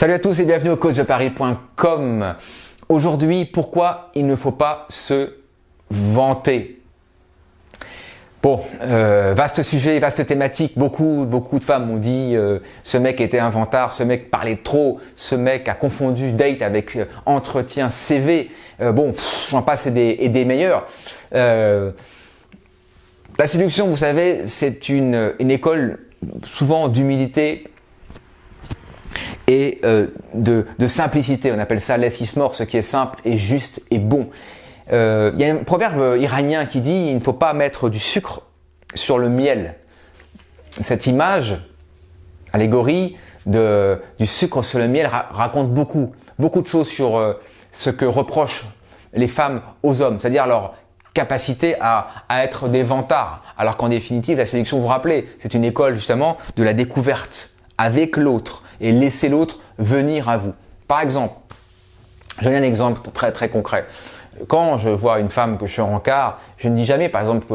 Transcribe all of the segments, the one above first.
Salut à tous et bienvenue au coachdeparis.com. Aujourd'hui, pourquoi il ne faut pas se vanter? Bon, vaste sujet, vaste thématique. Beaucoup de femmes m'ont dit ce mec était un vantard, ce mec parlait trop, ce mec a confondu date avec entretien CV. J'en passe et des meilleurs. La séduction, vous savez, c'est une école souvent d'humilité et de simplicité. On appelle ça less is more, ce qui est simple et juste et bon. Il y a un proverbe iranien qui dit il ne faut pas mettre du sucre sur le miel. Cette image, allégorie du sucre sur le miel raconte beaucoup de choses sur ce que reprochent les femmes aux hommes, c'est-à-dire leur capacité à être des vantards, alors qu'en définitive la séduction, vous vous rappelez, c'est une école justement de la découverte avec l'autre et laisser l'autre venir à vous. Par exemple, je donne un exemple très concret. Quand je vois une femme que je rencard, je ne dis jamais, par exemple,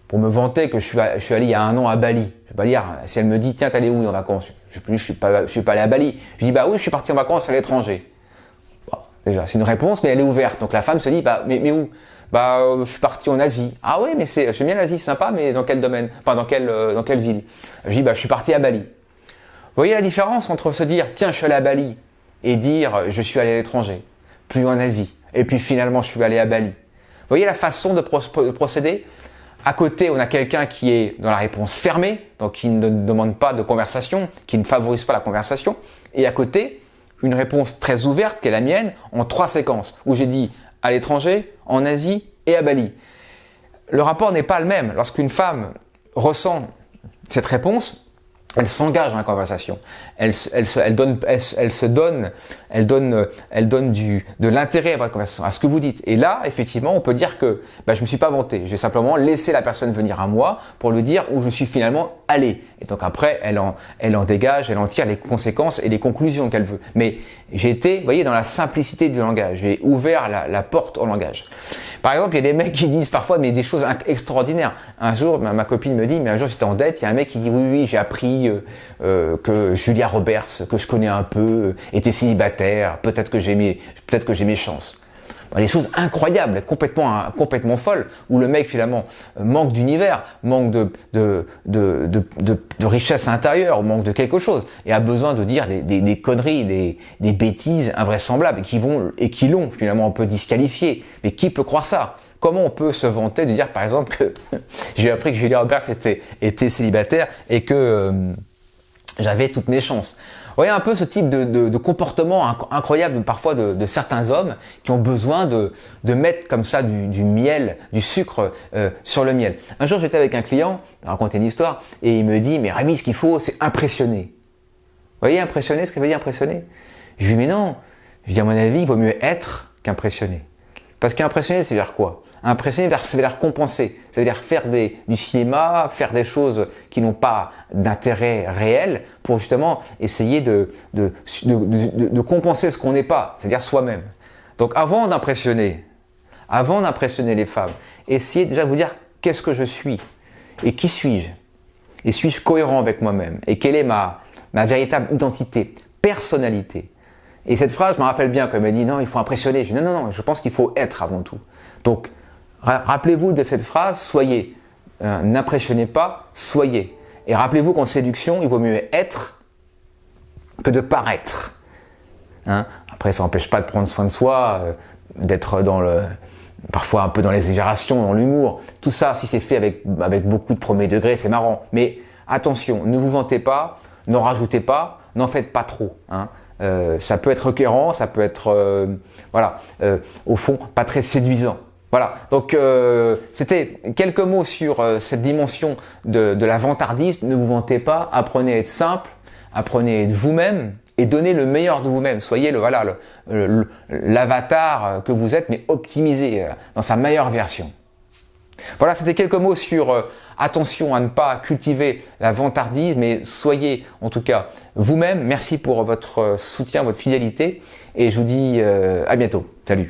pour me vanter que je suis allé il y a 1 an à Bali. Je vais pas dire, si elle me dit, tiens, t'es allé où en vacances? Je suis pas allé à Bali. Je dis, bah oui, je suis parti en vacances à l'étranger. Bon, déjà, c'est une réponse, mais elle est ouverte. Donc la femme se dit, mais où? Je suis parti en Asie. Ah oui, mais j'aime bien l'Asie, sympa, mais dans quel domaine? Enfin, dans quelle ville? Je dis, je suis parti à Bali. Vous voyez la différence entre se dire, tiens, je suis allé à Bali, et dire, je suis allé à l'étranger, puis en Asie, et puis finalement, je suis allé à Bali. Vous voyez la façon de procéder? À côté, on a quelqu'un qui est dans la réponse fermée, donc qui ne demande pas de conversation, qui ne favorise pas la conversation, et à côté, une réponse très ouverte, qui est la mienne, en 3 séquences, où j'ai dit à l'étranger, en Asie et à Bali. Le rapport n'est pas le même. Lorsqu'une femme ressent cette réponse, elle s'engage dans la conversation, elle donne de l'intérêt à votre conversation, à ce que vous dites. Et là, effectivement, on peut dire que je me suis pas vanté, j'ai simplement laissé la personne venir à moi pour lui dire où je suis finalement allé. Et donc après, elle en dégage, elle en tire les conséquences et les conclusions qu'elle veut. Mais j'ai été, vous voyez, dans la simplicité du langage, j'ai ouvert la porte au langage. Par exemple, il y a des mecs qui disent parfois des choses extraordinaires. Un jour, ma copine me dit, mais un jour j'étais en date, il y a un mec qui dit oui, j'ai appris que Julia Roberts, que je connais un peu, était célibataire, peut-être que j'ai mes chances. Des choses incroyables, complètement folles, où le mec finalement manque d'univers, manque de richesse intérieure, manque de quelque chose, et a besoin de dire des conneries, des bêtises invraisemblables, et qui l'ont finalement un peu disqualifié. Mais qui peut croire ça? Comment on peut se vanter de dire par exemple que j'ai appris que Julia Roberts était célibataire et que j'avais toutes mes chances? Vous voyez un peu ce type de comportement incroyable parfois de certains hommes qui ont besoin de mettre comme ça du miel, du sucre sur le miel. Un jour, j'étais avec un client, il racontait une histoire, et il me dit, mais Rémi, ce qu'il faut, c'est impressionner. Vous voyez, impressionner, ce que veut dire impressionner? Je lui dis, mais non. Je dis, à mon avis, il vaut mieux être qu'impressionner. Parce qu'impressionner, c'est vers quoi? Impressionner, ça veut dire compenser. Ça veut dire faire du cinéma, faire des choses qui n'ont pas d'intérêt réel pour justement essayer de compenser ce qu'on n'est pas, c'est-à-dire soi-même. Donc avant d'impressionner les femmes, essayez déjà de vous dire qu'est-ce que je suis et qui suis-je? Et suis-je cohérent avec moi-même? Et quelle est ma véritable identité, personnalité? Et cette phrase, je me rappelle bien quand elle m'a dit non, il faut impressionner. Je dis non, je pense qu'il faut être avant tout. Donc, rappelez-vous de cette phrase, soyez. N'impressionnez pas, soyez. Et rappelez-vous qu'en séduction, il vaut mieux être que de paraître. Après, ça n'empêche pas de prendre soin de soi, d'être parfois un peu dans l'exagération, dans l'humour. Tout ça, si c'est fait avec beaucoup de premier degré, c'est marrant. Mais attention, ne vous vantez pas, n'en rajoutez pas, n'en faites pas trop. Ça peut être requérant, ça peut être, au fond, pas très séduisant. Voilà, donc c'était quelques mots sur cette dimension de la vantardise. Ne vous vantez pas, apprenez à être simple, apprenez à être vous-même et donnez le meilleur de vous-même. Soyez l'avatar que vous êtes, mais optimisé dans sa meilleure version. Voilà, c'était quelques mots sur attention à ne pas cultiver la vantardise, mais soyez en tout cas vous-même. Merci pour votre soutien, votre fidélité et je vous dis à bientôt. Salut!